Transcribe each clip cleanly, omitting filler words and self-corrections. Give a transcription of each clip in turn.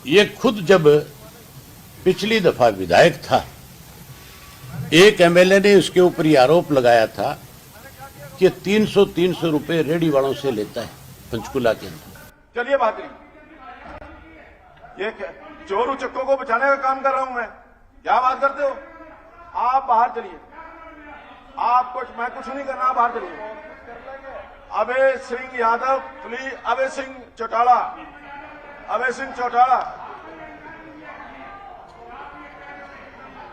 ये खुद जब पिछली दफा विधायक था, एक एमएलए ने उसके ऊपर ये आरोप लगाया था कि 300 रुपए रेडी वालों से लेता है पंचकुला के अंदर। चलिए बात नहीं, ये चोर उचक्कों को बचाने का काम कर रहा हूं मैं। क्या बात करते हो आप? बाहर चलिए, आप कुछ, मैं कुछ नहीं करना, बाहर चलिए। अभय सिंह यादव प्लीज, अभय सिंह चौटाला, अभय सिंह चौटाला,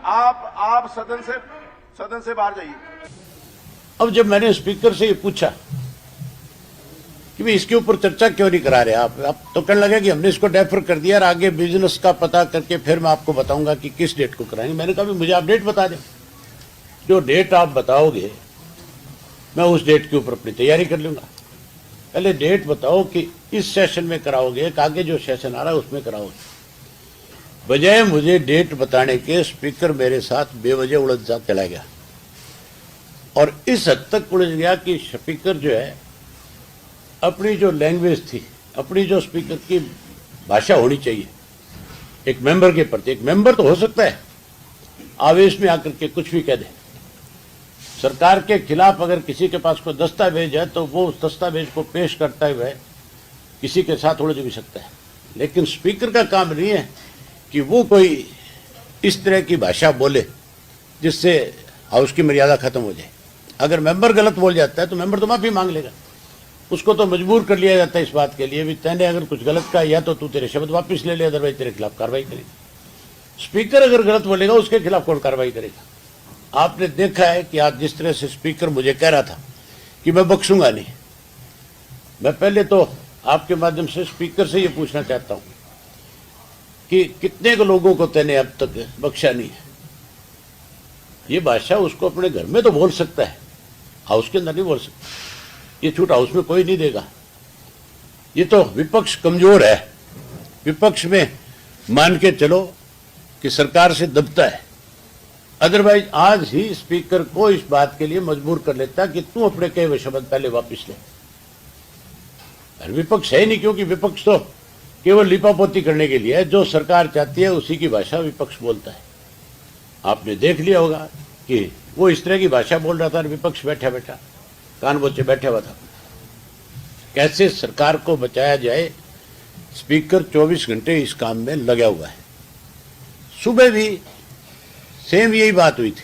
आप सदन से बाहर जाइए। अब जब मैंने स्पीकर से ये पूछा कि भाई इसके ऊपर चर्चा क्यों नहीं करा रहे आप तो कहने लगे कि हमने इसको डेफर कर दिया और आगे बिजनेस का पता करके फिर मैं आपको बताऊंगा कि किस डेट को कराएंगे। मैंने कहा मुझे आप डेट बता दें, जो डेट आप बताओगे मैं उस डेट के ऊपर अपनी तैयारी कर लूंगा। पहले डेट बताओ कि इस सेशन में कराओगे कि आगे जो सेशन आ रहा है उसमें कराओगे। बजाय मुझे डेट बताने के स्पीकर मेरे साथ बेवजह उलझ जा चला गया और इस हद तक उलझ गया कि स्पीकर जो है अपनी जो लैंग्वेज थी, अपनी जो स्पीकर की भाषा होनी चाहिए एक मेंबर के प्रति, एक मेंबर तो हो सकता है आवेश में आकर के कुछ भी कह दे। सरकार के खिलाफ अगर किसी के पास कोई दस्तावेज है तो वो उस दस्तावेज को पेश करता हुए किसी के साथ उलझ भी सकता है, लेकिन स्पीकर का काम नहीं है कि वो कोई इस तरह की भाषा बोले जिससे हाउस की मर्यादा खत्म हो जाए। अगर मेंबर गलत बोल जाता है तो मेंबर तो माफी मांग लेगा, उसको तो मजबूर कर लिया जाता है इस बात के लिए भी तैने अगर कुछ गलत कहा या तो तू तेरे शब्द वापस ले ले, अदरवाइज तेरे खिलाफ कार्रवाई करेगी। स्पीकर अगर गलत बोलेगा उसके खिलाफ कौन कार्रवाई करेगा? आपने देखा है कि आज जिस तरह से स्पीकर मुझे कह रहा था कि मैं बख्शूंगा नहीं, मैं पहले तो आपके माध्यम से स्पीकर से ये पूछना चाहता हूं कि कितने को लोगों को तैने अब तक बख्शा नहीं है। ये भाषा उसको अपने घर में तो बोल सकता है, हाउस के अंदर नहीं बोल सकता। ये छूट हाउस में कोई नहीं देगा। ये तो विपक्ष कमजोर है, विपक्ष में मान के चलो कि सरकार से दबता है, अदरवाइज आज ही स्पीकर को इस बात के लिए मजबूर कर लेता कि तू अपने कहे हुए शब्द पहले वापिस ले। विपक्ष है नहीं, क्योंकि विपक्ष तो केवल लिपापोती करने के लिए है, जो सरकार चाहती है उसी की भाषा विपक्ष बोलता है। आपने देख लिया होगा कि वो इस तरह की भाषा बोल रहा था और विपक्ष बैठा बैठा कान बोचे बैठा हुआ था। कैसे सरकार को बचाया जाए, स्पीकर 24 घंटे इस काम में लगा हुआ है। सुबह भी सेम यही बात हुई थी।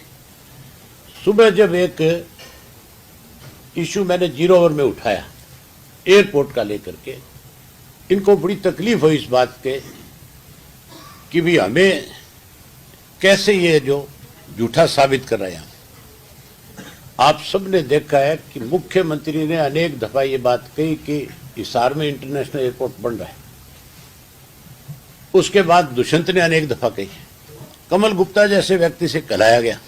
सुबह जब एक इशू मैंने 0 ओवर में उठाया एयरपोर्ट का लेकर के, इनको बड़ी तकलीफ हुई इस बात के कि भी हमें कैसे ये जो झूठा साबित कर रहे हैं। आप सबने देखा है कि मुख्यमंत्री ने अनेक दफा ये बात कही कि हिसार में इंटरनेशनल एयरपोर्ट बन रहा है। उसके बाद दुष्यंत ने अनेक दफा कही, कमल गुप्ता जैसे व्यक्ति से कहलाया गया,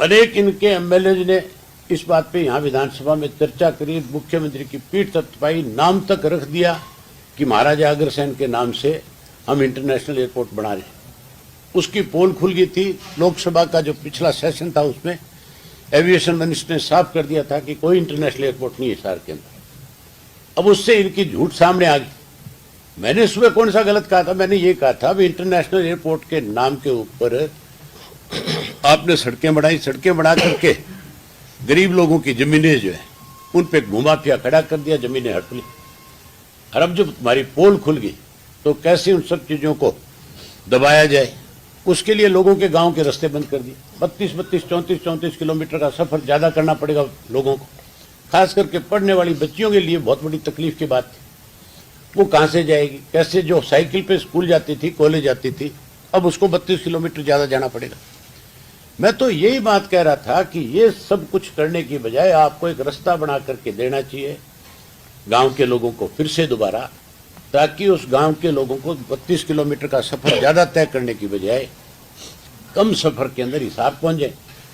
अनेक इनके एमएलए ने इस बात पे यहां विधानसभा में चर्चा करी, मुख्यमंत्री की पीठ थपथपाई, नाम तक रख दिया कि महाराजा अग्रसेन के नाम से हम इंटरनेशनल एयरपोर्ट बना रहे हैं। उसकी पोल खुल गई थी। लोकसभा का जो पिछला सेशन था उसमें एविएशन मिनिस्टर ने साफ कर दिया था कि कोई इंटरनेशनल एयरपोर्ट नहीं है हिसार के अंदर। अब उससे इनकी झूठ सामने आ गई। मैंने सुबह कौन सा गलत कहा था? मैंने ये कहा था भी इंटरनेशनल एयरपोर्ट के नाम के ऊपर आपने सड़कें बढ़ाई, सड़कें बढ़ा करके गरीब लोगों की जमीनें जो है उन पे भूमाफिया खड़ा कर दिया, जमीनें हड़प ली। और अब जब तुम्हारी पोल खुल गई तो कैसे उन सब चीजों को दबाया जाए, उसके लिए लोगों के गांव के रास्ते बंद कर दिए। 32, 34 किलोमीटर का सफर ज्यादा करना पड़ेगा लोगों को, खास करके पढ़ने वाली बच्चियों के लिए बहुत बड़ी तकलीफ की बात थी। वो कहां से जाएगी, कैसे? जो साइकिल पे स्कूल जाती थी, कॉलेज जाती थी, अब उसको 32 किलोमीटर ज्यादा जाना पड़ेगा। मैं तो यही बात कह रहा था कि ये सब कुछ करने की बजाय आपको एक रास्ता बना करके देना चाहिए गांव के लोगों को फिर से दोबारा, ताकि उस गांव के लोगों को 32 किलोमीटर का सफर ज्यादा तय करने की बजाय कम सफर के अंदर हिसार पहुंच जाए।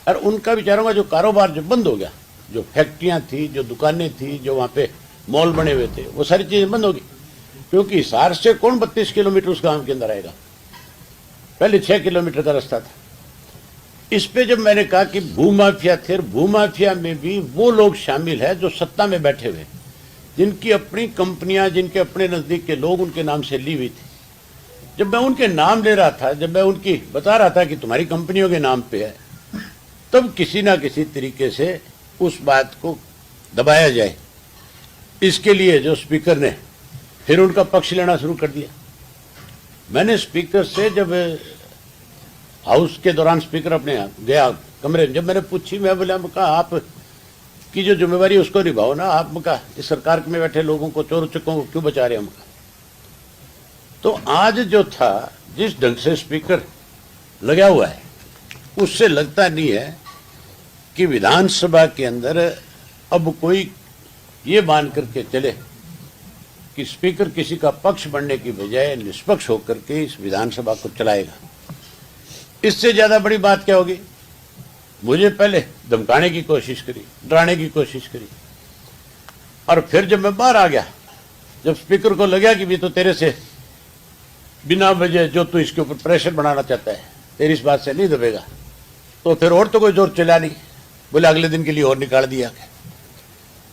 और उनका बेचारों का जो कारोबार जब बंद हो गया, जो फैक्ट्रियां थी, जो दुकानें थी, जो वहां पे मॉल बने हुए थे, वो सारी चीजें बंद होगी। क्योंकि हिसार से कौन 32 किलोमीटर उस गांव के अंदर आएगा? पहले 6 किलोमीटर का रास्ता था। इस पे जब मैंने कहा कि भूमाफिया थे, भूमाफिया में भी वो लोग शामिल है जो सत्ता में बैठे हुए, जिनकी अपनी कंपनियां, जिनके अपने नजदीक के लोग उनके नाम से ली हुई थी, जब मैं उनके नाम ले रहा था, जब मैं उनकी बता रहा था कि तुम्हारी कंपनियों के नाम पे है, तब किसी ना किसी तरीके से उस बात को दबाया जाए, इसके लिए जो स्पीकर ने फिर उनका पक्ष लेना शुरू कर दिया। मैंने स्पीकर से, जब हाउस के दौरान स्पीकर अपने गया कमरे में, जब मैंने पूछी, मैं बोला, कहा आप की जो जिम्मेवारी उसको निभाओ ना, आप कहा इस सरकार में बैठे लोगों को, चोर चक्कों को क्यों बचा रहे हम। तो आज जो था, जिस ढंग से स्पीकर लगा हुआ है, उससे लगता नहीं है कि विधानसभा के अंदर अब कोई ये मान करके चले कि स्पीकर किसी का पक्ष बनने की बजाय निष्पक्ष होकर के इस विधानसभा को चलाएगा। इससे ज्यादा बड़ी बात क्या होगी। मुझे पहले धमकाने की कोशिश करी, डराने की कोशिश करी, और फिर जब मैं बाहर आ गया, जब स्पीकर को लगा कि भी तो तेरे से बिना वजह जो तू इसके ऊपर प्रेशर बनाना चाहता है, तेरी इस बात से नहीं दबेगा, तो फिर और तो कोई जोर चला नहीं। बोले अगले दिन के लिए और निकाल दिया।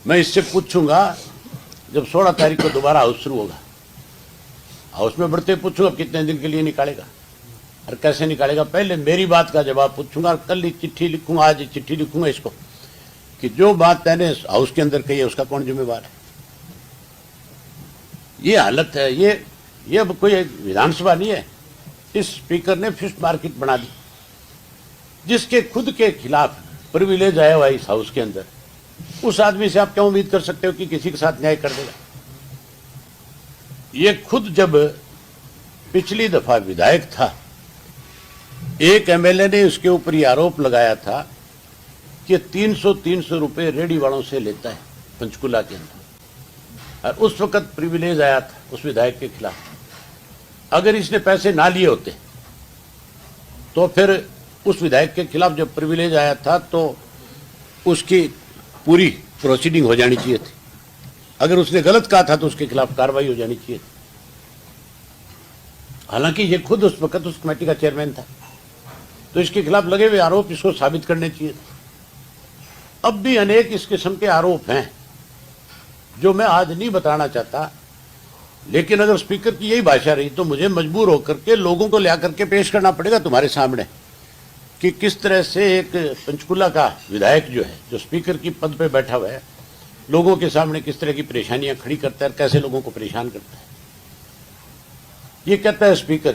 मैं इससे पूछूंगा जब 16 तारीख को दोबारा हाउस शुरू होगा, हाउस में बढ़ते पूछूंगा कितने दिन के लिए निकालेगा और कैसे निकालेगा। पहले मेरी बात का जवाब पूछूंगा, कल ही चिट्ठी लिखूंगा, आज ही चिट्ठी लिखूंगा इसको कि जो बात मैंने हाउस के अंदर कही है उसका कौन जिम्मेवार है। ये हालत है, ये अब कोई विधानसभा नहीं है। इस स्पीकर ने फिश मार्केट बना दी, जिसके खुद के खिलाफ प्रिविलेज आया हुआ इस हाउस के अंदर। उस आदमी से आप क्या उम्मीद कर सकते हो कि किसी के साथ न्याय कर देगा। ये खुद जब पिछली दफा विधायक था, एक एमएलए ने उसके ऊपर ये आरोप लगाया था कि 300 रुपए रेडी वालों से लेता है पंचकुला के अंदर, और उस वक्त प्रिविलेज आया था उस विधायक के खिलाफ। अगर इसने पैसे ना लिए होते तो फिर उस विधायक के खिलाफ जब प्रिविलेज आया था तो उसकी पूरी प्रोसीडिंग हो जानी चाहिए थी। अगर उसने गलत कहा था तो उसके खिलाफ कार्रवाई हो जानी चाहिए थी। हालांकि ये खुद उस वक्त उस कमेटी का चेयरमैन था, तो इसके खिलाफ लगे हुए आरोप इसको साबित करने चाहिए। अब भी अनेक इस किस्म के आरोप हैं जो मैं आज नहीं बताना चाहता, लेकिन अगर स्पीकर की यही भाषा रही तो मुझे मजबूर होकर के लोगों को ला करके पेश करना पड़ेगा तुम्हारे सामने कि किस तरह से एक पंचकुला का विधायक जो है, जो स्पीकर की पद पे बैठा हुआ है, लोगों के सामने किस तरह की परेशानियां खड़ी करता है, कैसे लोगों को परेशान करता है। ये कहता है स्पीकर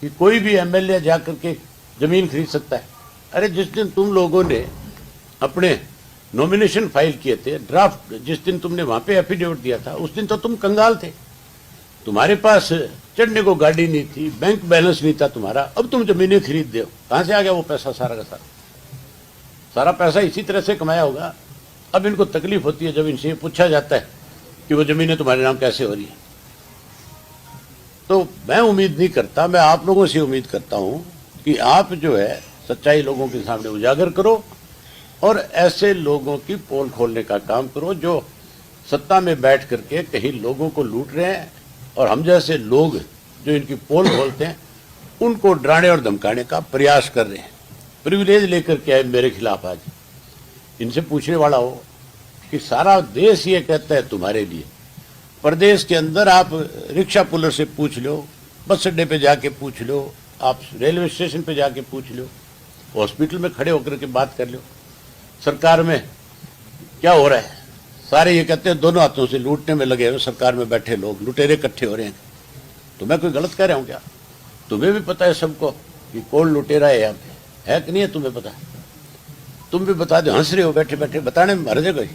कि कोई भी एमएलए जाकर के जमीन खरीद सकता है। अरे जिस दिन तुम लोगों ने अपने नॉमिनेशन फाइल किए थे, ड्राफ्ट जिस दिन तुमने वहां पे एफिडेविट दिया था, उस दिन तो तुम कंगाल थे, तुम्हारे पास चढ़ने को गाड़ी नहीं थी, बैंक बैलेंस नहीं था तुम्हारा। अब तुम जमीनें खरीद दो, कहां से आ गया वो पैसा? सारा का सारा पैसा इसी तरह से कमाया होगा। अब इनको तकलीफ होती है जब इनसे पूछा जाता है कि वो जमीनें तुम्हारे नाम कैसे हो रही है। तो मैं उम्मीद नहीं करता, मैं आप लोगों से उम्मीद करता हूं कि आप जो है सच्चाई लोगों के सामने उजागर करो और ऐसे लोगों की पोल खोलने का काम करो जो सत्ता में बैठ करके कहीं लोगों को लूट रहे हैं, और हम जैसे लोग जो इनकी पोल खोलते हैं उनको डराने और धमकाने का प्रयास कर रहे हैं। प्रिविलेज लेकर के आए मेरे खिलाफ। आज इनसे पूछने वाला हो कि सारा देश ये कहता है तुम्हारे लिए, प्रदेश के अंदर आप रिक्शा पुलर से पूछ लो, बस अड्डे पे जाके पूछ लो, आप रेलवे स्टेशन पे जाके पूछ लो, हॉस्पिटल में खड़े होकर के बात कर लो, सरकार में क्या हो रहा है। सारे ये कहते हैं दोनों हाथों से लूटने में लगे हुए सरकार में बैठे लोग, लुटेरे इकट्ठे हो रहे हैं। तो मैं कोई गलत कह रहा हूं क्या? तुम्हें भी पता है सबको कि कौन लुटेरा है यहाँ पे, है कि नहीं है? तुम्हें पता है? तुम भी बता दो, हंस रहे हो बैठे बैठे, बताने में हर जगह।